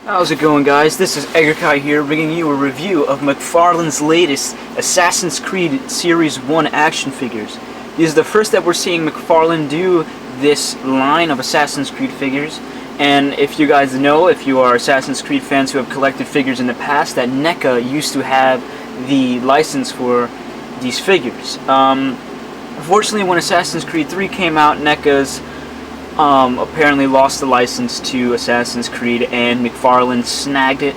How's it going, guys? This is Egrka here, bringing you a review of McFarlane's latest Assassin's Creed Series 1 action figures. This is the first that we're seeing McFarlane do this line of Assassin's Creed figures. And if you guys know, if you are Assassin's Creed fans who have collected figures in the past, that Egrka used to have the license for these figures. Unfortunately, when Assassin's Creed 3 came out, Egrka's apparently lost the license to Assassin's Creed, and McFarlane snagged it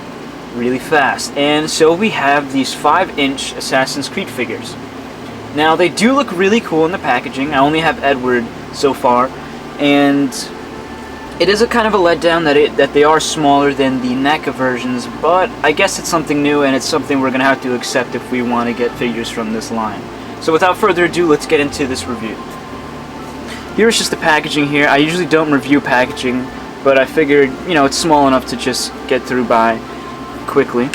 really fast. And so we have these 5-inch Assassin's Creed figures. Now, they do look really cool in the packaging. I only have Edward so far, and it is a kind of a letdown that they are smaller than the Egrka versions, but I guess it's something new, and it's something we're going to have to accept if we want to get figures from this line. So without further ado, let's get into this review. Here's just the packaging here. I usually don't review packaging, but I figured, you know, it's small enough to just get through by quickly.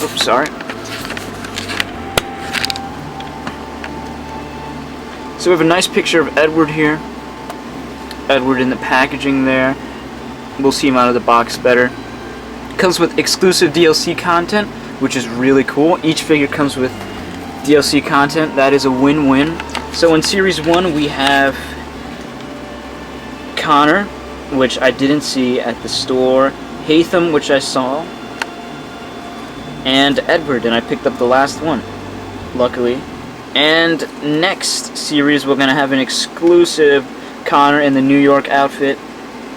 Oops, sorry. So we have a nice picture of Edward here. Edward in the packaging there. We'll see him out of the box better. Comes with exclusive DLC content, which is really cool. Each figure comes with DLC content. That is a win-win. So in Series 1 we have Connor, which I didn't see at the store, Haytham, which I saw, and Edward, and I picked up the last one, luckily. And next series we're going to have an exclusive Connor in the New York outfit.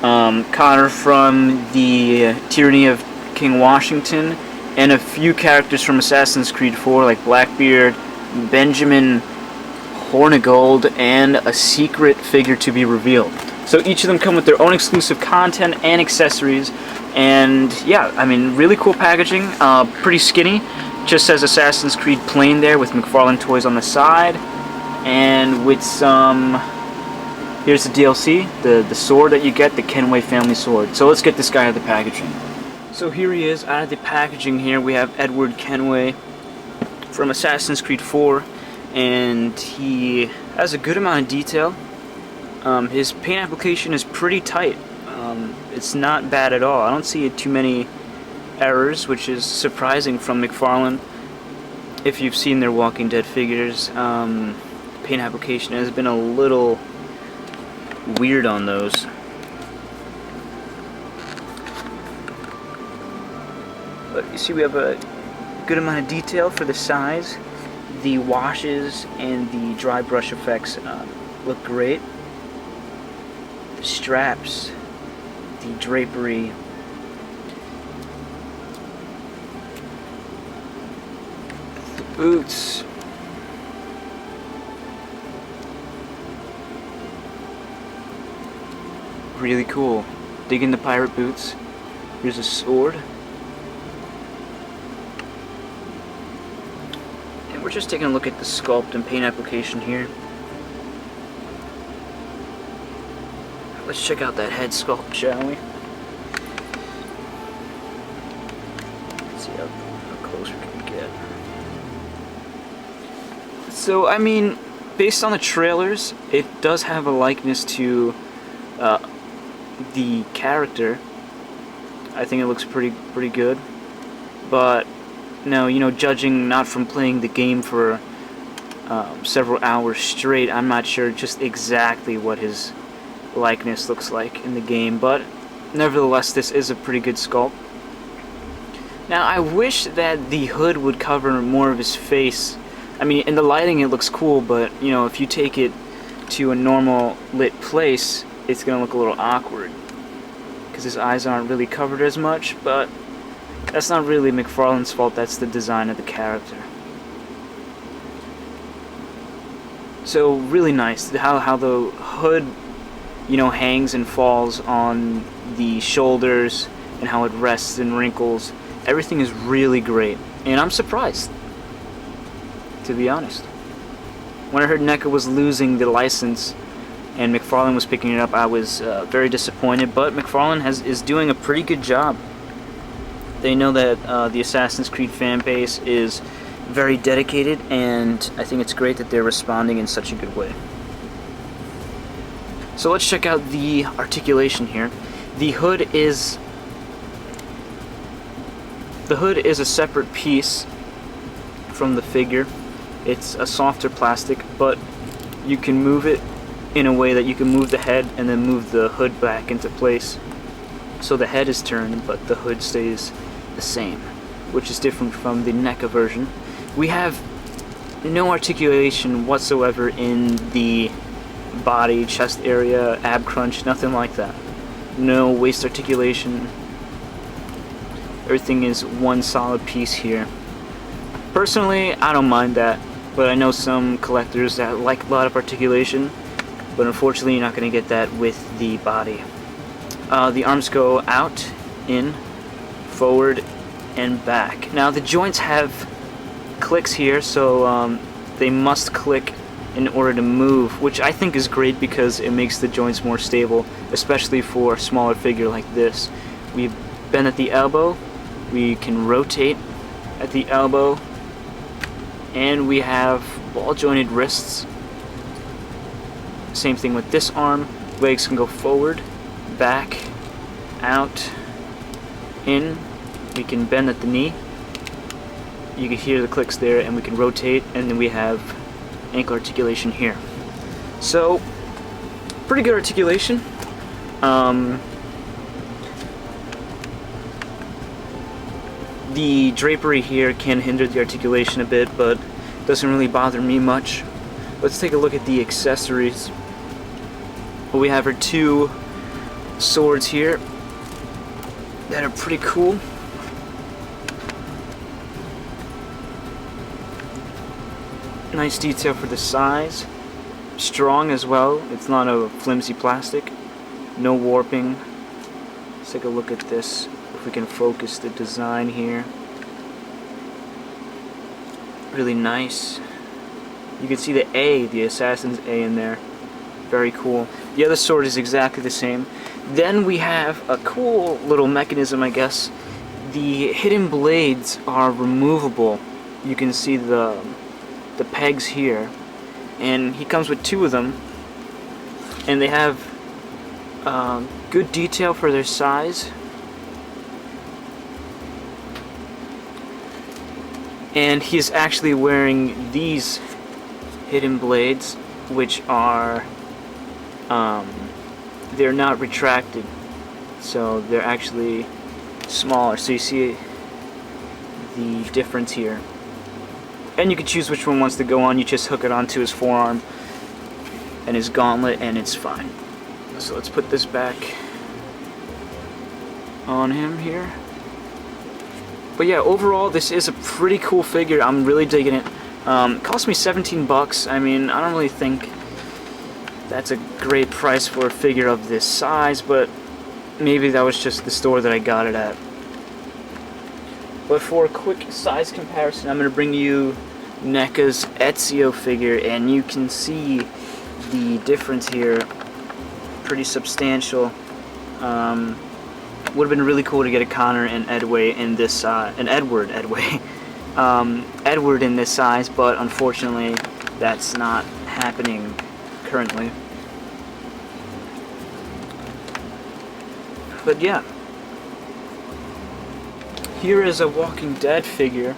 Connor from the Tyranny of King Washington, and a few characters from Assassin's Creed 4 like Blackbeard, Benjamin Hornigold, and a secret figure to be revealed. So each of them come with their own exclusive content and accessories, and yeah, I mean, really cool packaging, pretty skinny. Just says Assassin's Creed plain there with McFarlane toys on the side, and with some, here's the DLC, the sword that you get, the Kenway family sword. So let's get this guy out of the packaging. So here he is out of the packaging. Here we have Edward Kenway from Assassin's Creed 4, and he has a good amount of detail. His paint application is pretty tight. It's not bad at all. I don't see too many errors, which is surprising from McFarlane. If you've seen their Walking Dead figures, paint application has been a little weird on those. But you see, we have a good amount of detail for the size. The washes and the dry brush effects look great. The straps, the drapery, the boots, really cool. Digging the pirate boots. Here's a sword. We're just taking a look at the sculpt and paint application here. Let's check out that head sculpt, shall we? Let's see how close we can get. So, I mean, based on the trailers, it does have a likeness to the character. I think it looks pretty good, but no, you know, judging not from playing the game for several hours straight, I'm not sure just exactly what his likeness looks like in the game, but nevertheless, this is a pretty good sculpt. Now, I wish that the hood would cover more of his face. I mean, in the lighting it looks cool, but, you know, if you take it to a normal lit place, it's going to look a little awkward, because his eyes aren't really covered as much, but that's not really McFarlane's fault, that's the design of the character. So really nice how the hood, you know, hangs and falls on the shoulders, and how it rests and wrinkles. Everything is really great, and I'm surprised, to be honest. When I heard Egrka was losing the license and McFarlane was picking it up, I was very disappointed, but McFarlane is doing a pretty good job. They know that the Assassin's Creed fan base is very dedicated, and I think it's great that they're responding in such a good way. So let's check out the articulation here. The hood is a separate piece from the figure. It's a softer plastic, but you can move it in a way that you can move the head and then move the hood back into place. So the head is turned, but the hood stays the same, which is different from the NECA version. We have no articulation whatsoever in the body, chest area, ab crunch, nothing like that. No waist articulation. Everything is one solid piece here. Personally, I don't mind that, but I know some collectors that like a lot of articulation, but unfortunately you're not going to get that with the body. The arms go out, in, forward, and back. Now the joints have clicks here, so they must click in order to move, which I think is great because it makes the joints more stable, especially for a smaller figure like this. We bend at the elbow, we can rotate at the elbow, and we have ball jointed wrists. Same thing with this arm. Legs can go forward, back, out, in. We can bend at the knee. You can hear the clicks there, and we can rotate, and then we have ankle articulation here. So, pretty good articulation. The drapery here can hinder the articulation a bit, but doesn't really bother me much. Let's take a look at the accessories. We have our two swords here that are pretty cool. Nice detail for the size. Strong as well. It's not a flimsy plastic. No warping. Let's take a look at this. If we can focus the design here. Really nice. You can see the A, the Assassin's A in there. Very cool. The other sword is exactly the same. Then we have a cool little mechanism, I guess. The hidden blades are removable. You can see the pegs here, and he comes with two of them, and they have good detail for their size, and he's actually wearing these hidden blades, which are they're not retracted, so they're actually smaller, so you see the difference here. And you can choose which one wants to go on. You just hook it onto his forearm and his gauntlet, and it's fine. So let's put this back on him here. But yeah, overall this is a pretty cool figure. I'm really digging it. It cost me 17 bucks. I mean, I don't really think that's a great price for a figure of this size, but maybe that was just the store that I got it at. But for a quick size comparison, I'm going to bring you NECA's Ezio figure, and you can see the difference here. Pretty substantial. Would have been really cool to get a Connor and Edway in this Edward in this size, but unfortunately that's not happening currently. But yeah. Here is a Walking Dead figure.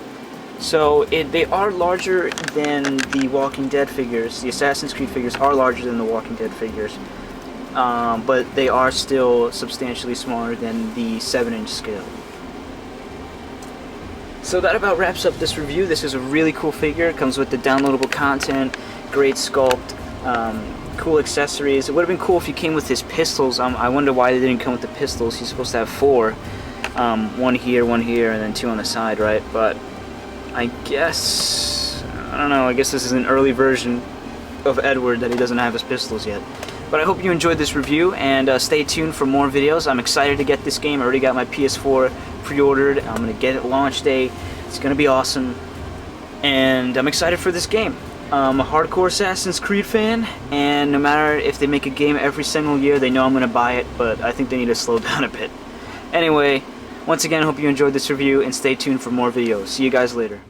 So they are larger than the Walking Dead figures. The Assassin's Creed figures are larger than the Walking Dead figures. But they are still substantially smaller than the 7-inch scale. So that about wraps up this review. This is a really cool figure. It comes with the downloadable content, great sculpt, cool accessories. It would have been cool if he came with his pistols. I wonder why they didn't come with the pistols. He's supposed to have 4. One here, and then 2 on the side, right? But I guess, I don't know, I guess this is an early version of Edward that he doesn't have his pistols yet. But I hope you enjoyed this review, and stay tuned for more videos. I'm excited to get this game. I already got my PS4 pre-ordered. I'm going to get it launch day. It's going to be awesome. And I'm excited for this game. I'm a hardcore Assassin's Creed fan, and no matter if they make a game every single year, they know I'm going to buy it, but I think they need to slow down a bit. Anyway, once again, I hope you enjoyed this review, and stay tuned for more videos. See you guys later.